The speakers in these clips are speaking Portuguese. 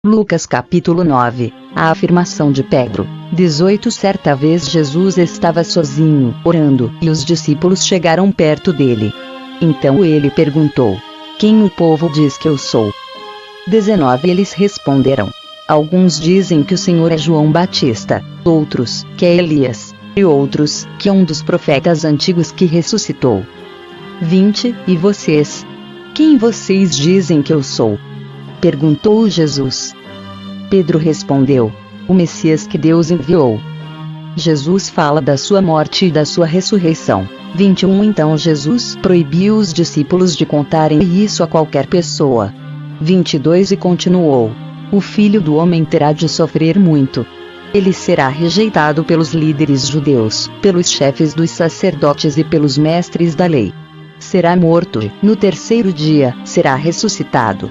Lucas capítulo 9. A afirmação de Pedro. 18. Certa vez Jesus estava sozinho, orando, e os discípulos chegaram perto dele. Então ele perguntou: Quem o povo diz que eu sou? 19. Eles responderam: Alguns dizem que o Senhor é João Batista, outros, que é Elias, e outros, que é um dos profetas antigos que ressuscitou. 20. E vocês? Quem vocês dizem que eu sou? Perguntou Jesus. Pedro respondeu: O Messias que Deus enviou. Jesus fala da sua morte e da sua ressurreição. 21. Então Jesus proibiu os discípulos de contarem isso a qualquer pessoa. 22. E continuou: O Filho do Homem terá de sofrer muito. Ele será rejeitado pelos líderes judeus, pelos chefes dos sacerdotes e pelos mestres da lei. Será morto e, no terceiro dia, será ressuscitado.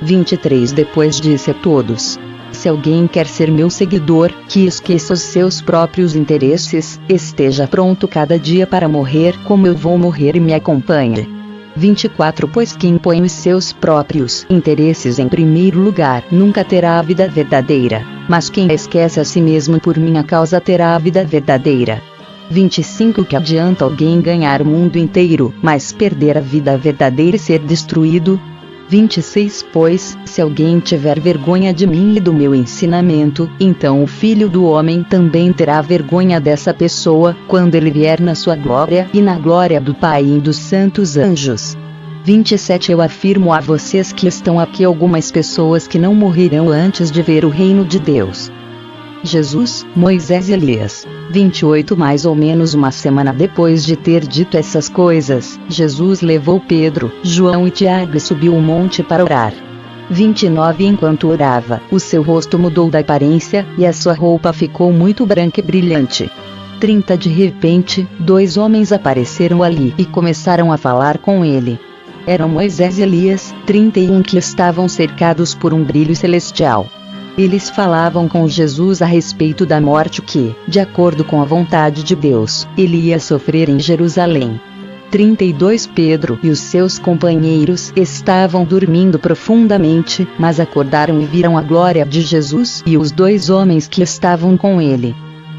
23. Depois disse a todos: Se alguém quer ser meu seguidor, que esqueça os seus próprios interesses, esteja pronto cada dia para morrer como eu vou morrer e me acompanhe. 24. Pois quem põe os seus próprios interesses em primeiro lugar nunca terá a vida verdadeira, mas quem esquece a si mesmo por minha causa terá a vida verdadeira. 25. Que adianta alguém ganhar o mundo inteiro, mas perder a vida verdadeira e ser destruído? 26. Pois, se alguém tiver vergonha de mim e do meu ensinamento, então o Filho do Homem também terá vergonha dessa pessoa, quando ele vier na sua glória e na glória do Pai e dos santos anjos. 27. Eu afirmo a vocês que estão aqui algumas pessoas que não morrerão antes de ver o reino de Deus. Jesus, Moisés e Elias. 28. Mais ou menos uma semana depois de ter dito essas coisas, Jesus levou Pedro, João e Tiago e subiu o monte para orar. 29. Enquanto orava, o seu rosto mudou de aparência, e a sua roupa ficou muito branca e brilhante. 30. De repente, 2 homens apareceram ali e começaram a falar com ele. Eram Moisés e Elias. 31. Que estavam cercados por um brilho celestial. Eles falavam com Jesus a respeito da morte que, de acordo com a vontade de Deus, ele ia sofrer em Jerusalém. 32. Pedro e os seus companheiros estavam dormindo profundamente, mas acordaram e viram a glória de Jesus e os 2 homens que estavam com ele.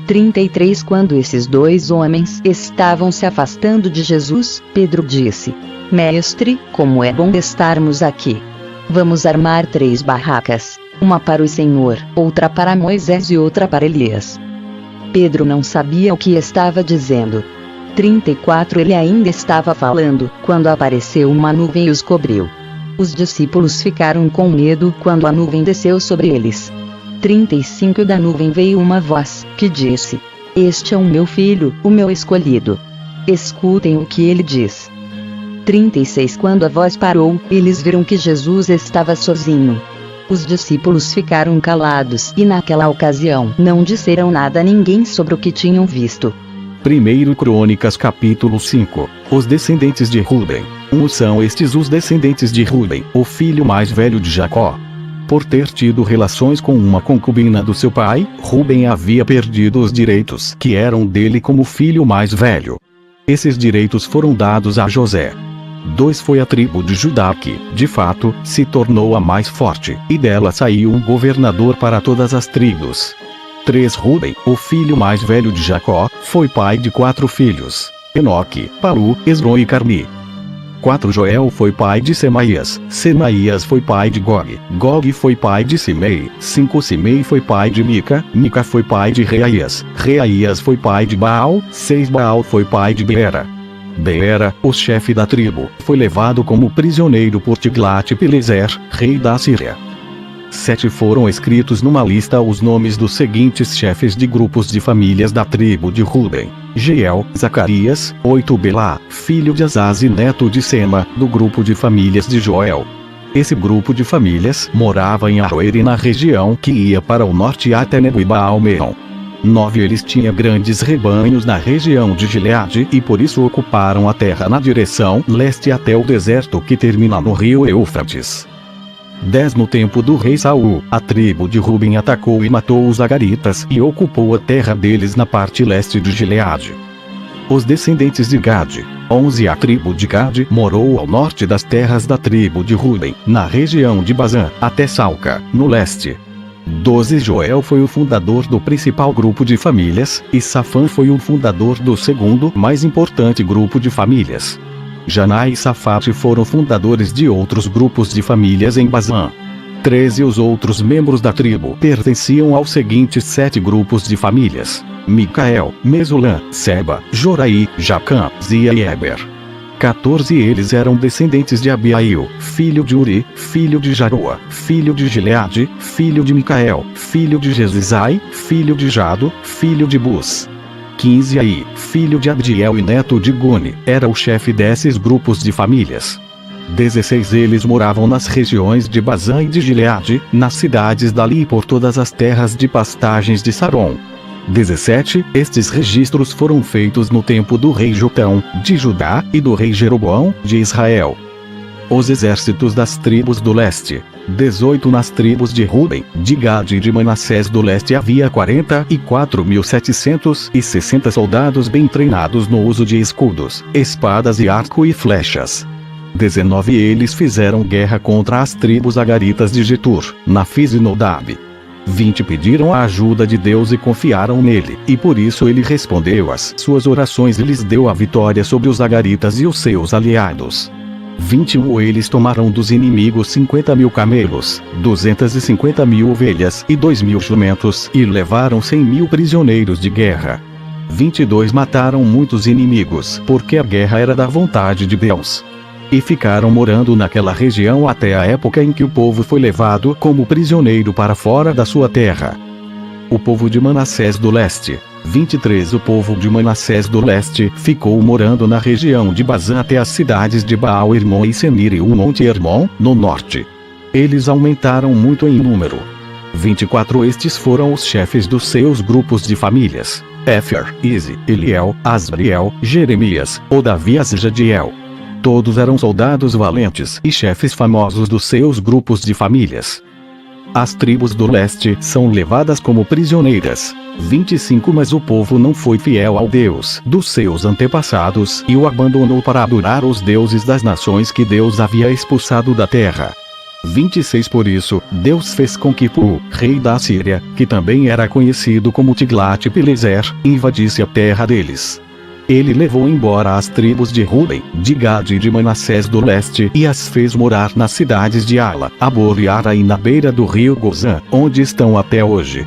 33. Quando esses 2 homens estavam se afastando de Jesus, Pedro disse: Mestre, como é bom estarmos aqui. Vamos armar 3 barracas. Uma para o Senhor, outra para Moisés e outra para Elias. Pedro não sabia o que estava dizendo. 34. Ele ainda estava falando, quando apareceu uma nuvem e os cobriu. Os discípulos ficaram com medo quando a nuvem desceu sobre eles. 35. Da nuvem veio uma voz, que disse: Este é o meu filho, o meu escolhido. Escutem o que ele diz. 36. Quando a voz parou, eles viram que Jesus estava sozinho. Os discípulos ficaram calados e naquela ocasião não disseram nada a ninguém sobre o que tinham visto. 1 Crônicas capítulo 5. Os descendentes de Ruben. São estes os descendentes de Ruben, o filho mais velho de Jacó. Por ter tido relações com uma concubina do seu pai, Ruben havia perdido os direitos que eram dele como filho mais velho. Esses direitos foram dados a José. 2. Foi a tribo de Judá que, de fato, se tornou a mais forte, e dela saiu um governador para todas as tribos. 3. Ruben, o filho mais velho de Jacó, foi pai de 4 filhos: Enoque, Palu, Esrom e Carmi. 4. Joel foi pai de Semaías, Semaías foi pai de Gog, Gog foi pai de Simei. 5. Simei foi pai de Mica, Mica foi pai de Reaías, Reaías foi pai de Baal. 6. Baal foi pai de Beera. Beera, o chefe da tribo, foi levado como prisioneiro por Tiglat-Pileser, rei da Síria. 7. Foram escritos numa lista os nomes dos seguintes chefes de grupos de famílias da tribo de Ruben: Jeiel, Zacarias. 8. Belá, filho de Azaz e neto de Sema, do grupo de famílias de Joel. Esse grupo de famílias morava em Aroer e na região que ia para o norte até Nebo e Baal-Meon. 9. Eles tinham grandes rebanhos na região de Gileade e por isso ocuparam a terra na direção leste até o deserto que termina no rio Eufrates. 10. No tempo do rei Saul, a tribo de Ruben atacou e matou os agaritas e ocupou a terra deles na parte leste de Gileade. Os descendentes de Gade. 11 A tribo de Gade morou ao norte das terras da tribo de Ruben, na região de Bazã, até Salca, no leste. 12 Joel foi o fundador do principal grupo de famílias, e Safã foi o fundador do segundo mais importante grupo de famílias. Janá e Safate foram fundadores de outros grupos de famílias em Bazã. 13 Os outros membros da tribo pertenciam aos seguintes 7 grupos de famílias: Micael, Mesulã, Seba, Jorai, Jacã, Zia e Eber. 14 Eles eram descendentes de Abiail, filho de Uri, filho de Jaroa, filho de Gileade, filho de Micael, filho de Jesizai, filho de Jado, filho de Bus. 15 Aí, filho de Abdiel e neto de Guni, era o chefe desses grupos de famílias. 16 Eles moravam nas regiões de Bazã e de Gileade, nas cidades dali e por todas as terras de pastagens de Saron. 17 Estes registros foram feitos no tempo do rei Jotão, de Judá, e do rei Jeroboão, de Israel. Os exércitos das tribos do leste. 18 Nas tribos de Ruben, de Gade e de Manassés do leste havia 44.760 soldados bem treinados no uso de escudos, espadas e arco e flechas. 19 Eles fizeram guerra contra as tribos agaritas de Getur, Nafis e Nodab. 20 Pediram a ajuda de Deus e confiaram nele, e por isso ele respondeu às suas orações e lhes deu a vitória sobre os agaritas e os seus aliados. 21 Eles tomaram dos inimigos 50.000 camelos, 250.000 ovelhas e 2.000 jumentos e levaram 100.000 prisioneiros de guerra. 22 Mataram muitos inimigos, porque a guerra era da vontade de Deus. E ficaram morando naquela região até a época em que o povo foi levado como prisioneiro para fora da sua terra. O povo de Manassés do leste. 23 O povo de Manassés do leste ficou morando na região de Bazã até as cidades de Baal-Hermon e Senir e o Monte Hermon, no norte. Eles aumentaram muito em número. 24 Estes foram os chefes dos seus grupos de famílias: Éfer, Ize, Eliel, Asriel, Jeremias, Odavias e Jadiel. Todos eram soldados valentes e chefes famosos dos seus grupos de famílias. As tribos do leste são levadas como prisioneiras. 25 Mas o povo não foi fiel ao Deus dos seus antepassados e o abandonou para adorar os deuses das nações que Deus havia expulsado da terra. 26 Por isso, Deus fez com que Pu, rei da Assíria, que também era conhecido como Tiglat-Pileser, invadisse a terra deles. Ele levou embora as tribos de Ruben, de Gade e de Manassés do leste e as fez morar nas cidades de Ala, Abor e Ara e na beira do rio Gozã, onde estão até hoje.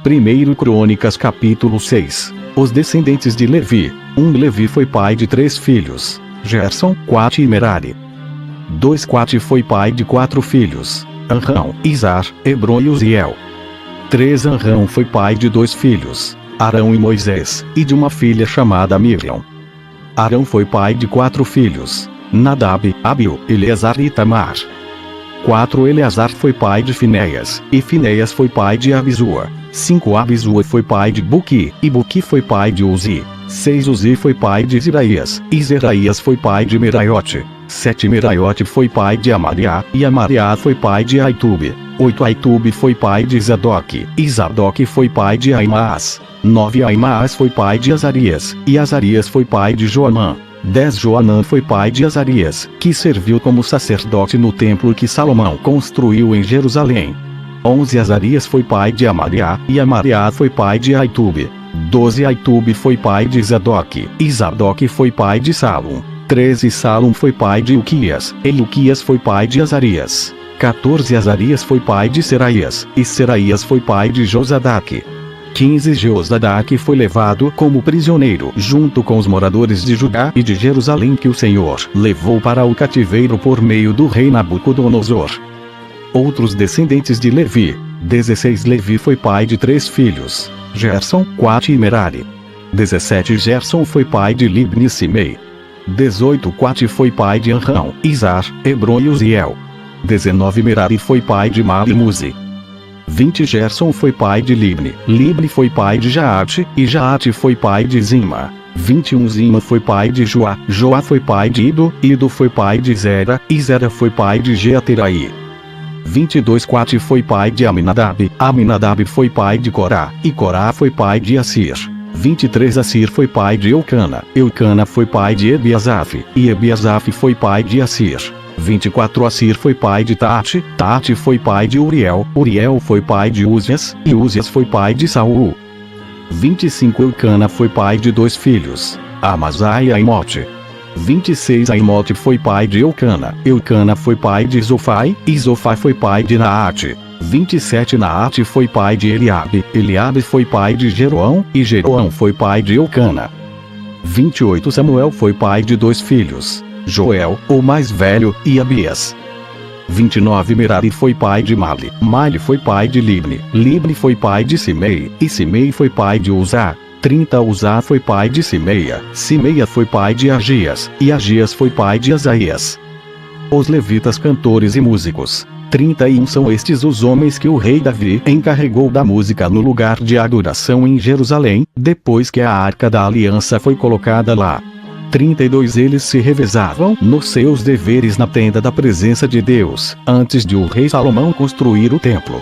1 Crônicas capítulo 6. Os descendentes de Levi. Levi foi pai de 3 filhos: Gerson, Quate e Merari. 2 Quate foi pai de 4 filhos: Anrão, Izar, Hebron e Uziel. 3 Anrão foi pai de 2 filhos: Arão e Moisés, e de uma filha chamada Miriam. Arão foi pai de 4 filhos: Nadab, Abiú, Eleazar e Itamar. 4 Eleazar foi pai de Finéias, e Finéias foi pai de Abisua. 5 Abisua foi pai de Buqui, e Buqui foi pai de Uzi. 6 Uzi foi pai de Zeraías, e Zeraías foi pai de Meraiote. 7 Meraiote foi pai de Amariá, e Amariá foi pai de Aitube. 8 Aitube foi pai de Zadoc, e Zadoc foi pai de Aimaas. 9 Aimaas foi pai de Azarias, e Azarias foi pai de Joanã. 10 Joanã foi pai de Azarias, que serviu como sacerdote no templo que Salomão construiu em Jerusalém. 11 Azarias foi pai de Amariá, e Amariá foi pai de Aitube. 12 Aitube foi pai de Zadoc, e Zadoc foi pai de Salum. 13 Salum foi pai de Ilquias, e Ilquias foi pai de Azarias. 14 Azarias foi pai de Seraías, e Seraías foi pai de Josadaque. 15 Josadaque foi levado como prisioneiro junto com os moradores de Judá e de Jerusalém que o Senhor levou para o cativeiro por meio do rei Nabucodonosor. Outros descendentes de Levi. 16 Levi foi pai de 3 filhos: Gerson, Quate e Merari. 17 Gerson foi pai de Libni e Simei. 18 Quate foi pai de Anrão, Izar, Hebron e Uziel. 19 Merari foi pai de Mali e Muzi. 20 Gerson foi pai de Libni, Libni foi pai de Jaate, e Jaate foi pai de Zima. 21 Zima foi pai de Joá, Joá foi pai de Ido, Ido foi pai de Zera, e Zera foi pai de Jeateraí. 22 Quate foi pai de Aminadab, Aminadab foi pai de Corá, e Corá foi pai de Assir. 23 Assir foi pai de Eucana. Eucana foi pai de Ebiasaf, e Ebiasaf foi pai de Assir. 24 Assir foi pai de Tate. Tate foi pai de Uriel. Uriel foi pai de Uzias, e Uzias foi pai de Saul. 25 Eucana foi pai de 2 filhos, Amazai e Aimote. 26 Aimote foi pai de Eucana. Eucana foi pai de Zofai, e Zofai foi pai de Naate. 27 Naate foi pai de Eliabe. Eliabe foi pai de Jeroão, e Jeroão foi pai de Eucana. 28 Samuel foi pai de 2 filhos, Joel, o mais velho, e Abias. 29 Merari foi pai de Mali. Mali foi pai de Libni. Libni foi pai de Simei, e Simei foi pai de Uzá. 30 Uzá foi pai de Simeia. Simeia foi pai de Agias, e Agias foi pai de Asaías. Os levitas cantores e músicos. 31 São estes os homens que o rei Davi encarregou da música no lugar de adoração em Jerusalém, depois que a arca da aliança foi colocada lá. 32 Eles se revezavam nos seus deveres na tenda da presença de Deus, antes de o rei Salomão construir o templo.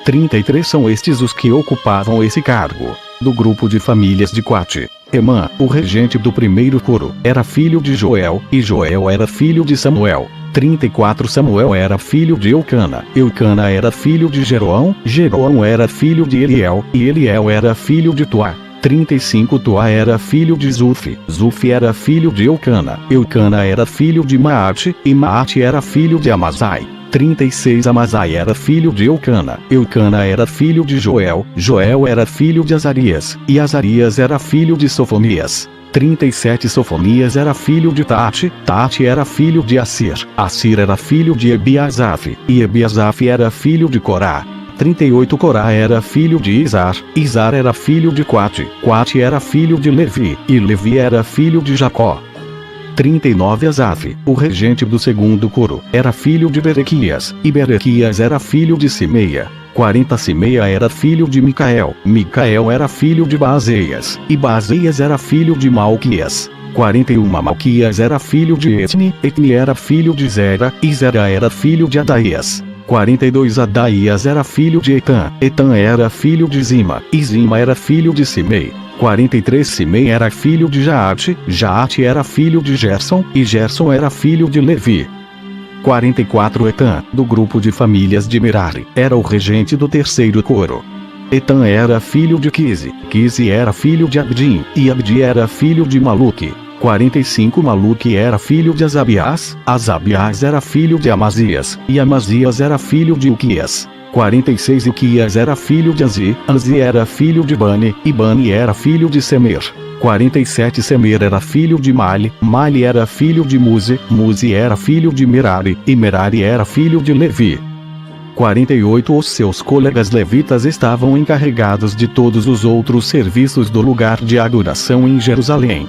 33 São estes os que ocupavam esse cargo. Do grupo de famílias de Coate, Emã, o regente do primeiro coro, era filho de Joel, e Joel era filho de Samuel. 34 Samuel era filho de Eucana. Eucana era filho de Jeroão. Jeroão era filho de Eliel, e Eliel era filho de Toá. 35 Toá era filho de Zufi. Zufi era filho de Eucana. Eucana era filho de Maate, e Maate era filho de Amazai. 36 Amazai era filho de Eucana. Eucana era filho de Joel. Joel era filho de Azarias, e Azarias era filho de Sofonias. 37 Sofonias era filho de Tate. Tate era filho de Assir. Assir era filho de Ebiasaf, e Ebiasaf era filho de Corá. 38 Corá era filho de Izar. Izar era filho de Coate. Coate era filho de Levi, e Levi era filho de Jacó. 39 Asaf, o regente do segundo coro, era filho de Berequias, e Berequias era filho de Simeia. 40 Simeia era filho de Micael. Micael era filho de Baazeias, e Baazeias era filho de Malquias. 41 Malquias era filho de Etni. Etni era filho de Zera, e Zera era filho de Adaías. 42 Adaías era filho de Etã. Etã era filho de Zima, e Zima era filho de Simei. 43 Simei era filho de Jaate. Jaate era filho de Gerson, e Gerson era filho de Levi. 44 Etã, do grupo de famílias de Merari, era o regente do terceiro coro. Etã era filho de Quise. Quise era filho de Abdim, e Abdi era filho de Maluque. 45 Maluque era filho de Azabias. Azabias era filho de Amazias, e Amazias era filho de Uquias. 46 Uquias era filho de Azi. Azi era filho de Bani, e Bani era filho de Semer. 47 Semer era filho de Mali. Mali era filho de Muzi. Muzi era filho de Merari, e Merari era filho de Levi. 48 Os seus colegas levitas estavam encarregados de todos os outros serviços do lugar de adoração em Jerusalém.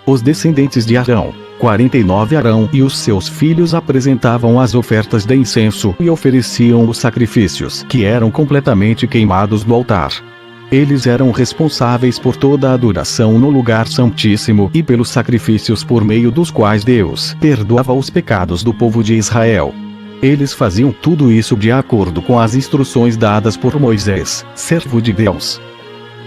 Os descendentes de Arão. 49 Arão e os seus filhos apresentavam as ofertas de incenso e ofereciam os sacrifícios que eram completamente queimados no altar. Eles eram responsáveis por toda a adoração no lugar santíssimo e pelos sacrifícios por meio dos quais Deus perdoava os pecados do povo de Israel. Eles faziam tudo isso de acordo com as instruções dadas por Moisés, servo de Deus.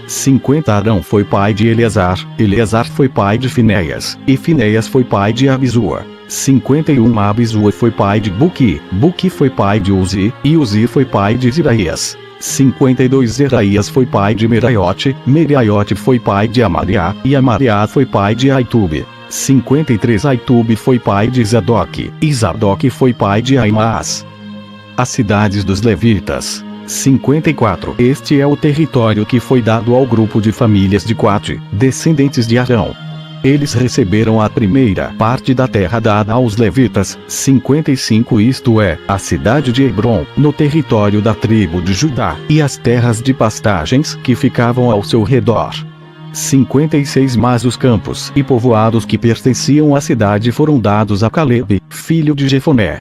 50 Arão foi pai de Eleazar. Eleazar foi pai de Finéias, e Finéias foi pai de Abisua. 51 Abisua foi pai de Buqui. Buqui foi pai de Uzi, e Uzi foi pai de Zeraías. 52 Zeraías foi pai de Meraiote. Meraiote foi pai de Amariá, e Amariá foi pai de Aitube. 53 Aitube foi pai de Zadok, e Zadok foi pai de Aimaas. As cidades dos levitas. 54 Este é o território que foi dado ao grupo de famílias de Coate, descendentes de Arão. Eles receberam a primeira parte da terra dada aos levitas. 55 Isto é, a cidade de Hebrom, no território da tribo de Judá, e as terras de pastagens que ficavam ao seu redor. 56 Mas os campos e povoados que pertenciam à cidade foram dados a Calebe, filho de Jefoné.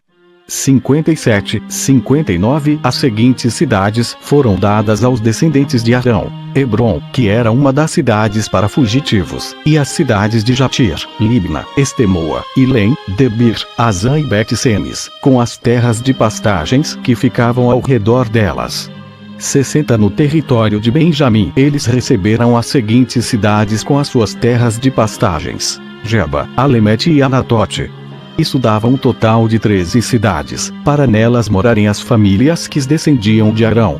57, 59 As seguintes cidades foram dadas aos descendentes de Arão: Hebrom, que era uma das cidades para fugitivos, e as cidades de Jatir, Libna, Estemoa, Ilém, Debir, Azã e Bet-Semes, com as terras de pastagens que ficavam ao redor delas. 60 no território de Benjamim. Eles receberam as seguintes cidades com as suas terras de pastagens: Geba, Alemete e Anatote. Isso dava um total de 13 cidades, para nelas morarem as famílias que descendiam de Arão.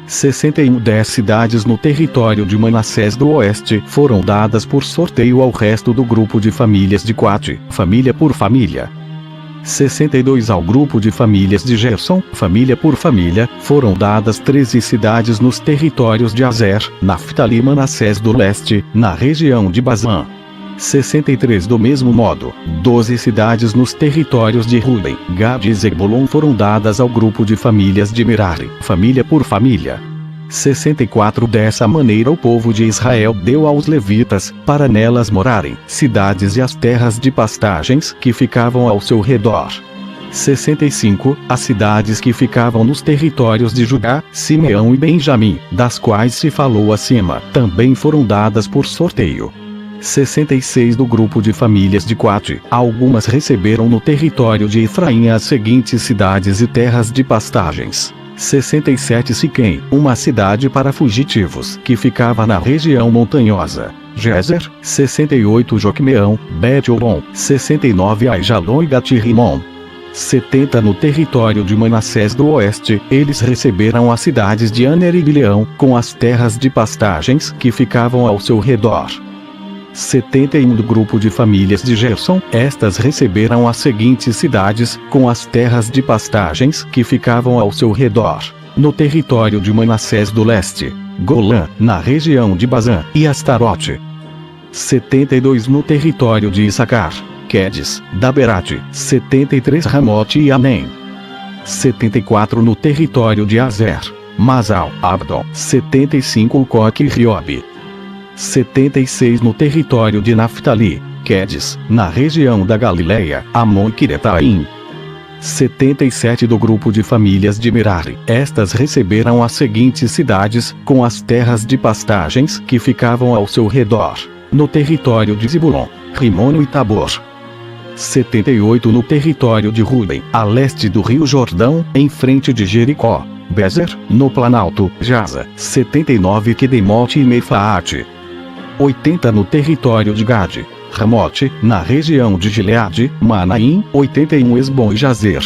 61 10 cidades no território de Manassés do Oeste foram dadas por sorteio ao resto do grupo de famílias de Coate, família por família. 62 ao grupo de famílias de Gerson, família por família, foram dadas 13 cidades nos territórios de Azer, Naftali e Manassés do Leste, na região de Bazã. 63 do mesmo modo, 12 cidades nos territórios de Ruben, Gad e Zebulon foram dadas ao grupo de famílias de Merari, família por família. 64 Dessa maneira o povo de Israel deu aos levitas, para nelas morarem, cidades e as terras de pastagens que ficavam ao seu redor. 65 As cidades que ficavam nos territórios de Judá, Simeão e Benjamim, das quais se falou acima, também foram dadas por sorteio. 66 do grupo de famílias de Coate, algumas receberam no território de Efraim as seguintes cidades e terras de pastagens: 67 Siquém, uma cidade para fugitivos, que ficava na região montanhosa; Gezer; 68 Joquemeão, Bet-Olom; 69 Aijalon e Gat-Rimon. 70 no território de Manassés do Oeste, eles receberam as cidades de Aner e Bileão, com as terras de pastagens que ficavam ao seu redor. 71 do grupo de famílias de Gerson, estas receberam as seguintes cidades, com as terras de pastagens que ficavam ao seu redor: no território de Manassés do Leste, Golã, na região de Bazã, e Astarote. 72 no território de Issacar, Quedes, Daberate; 73 Ramote e Anem. 74 no território de Azer, Masal, Abdon; 75 Coque e Riobe. 76 no território de Naftali, Quedes, na região da Galileia, Amon e Quiretaim. 77 do grupo de famílias de Merari, estas receberam as seguintes cidades, com as terras de pastagens que ficavam ao seu redor: no território de Zebulon, Rimono e Tabor. 78 no território de Ruben, a leste do rio Jordão, em frente de Jericó, Bezer, no Planalto, Jaza; 79 Quedemote e Mefaate. 80 no território de Gade, Ramote, na região de Gileade, Manaim; 81 Esbom e Jazer.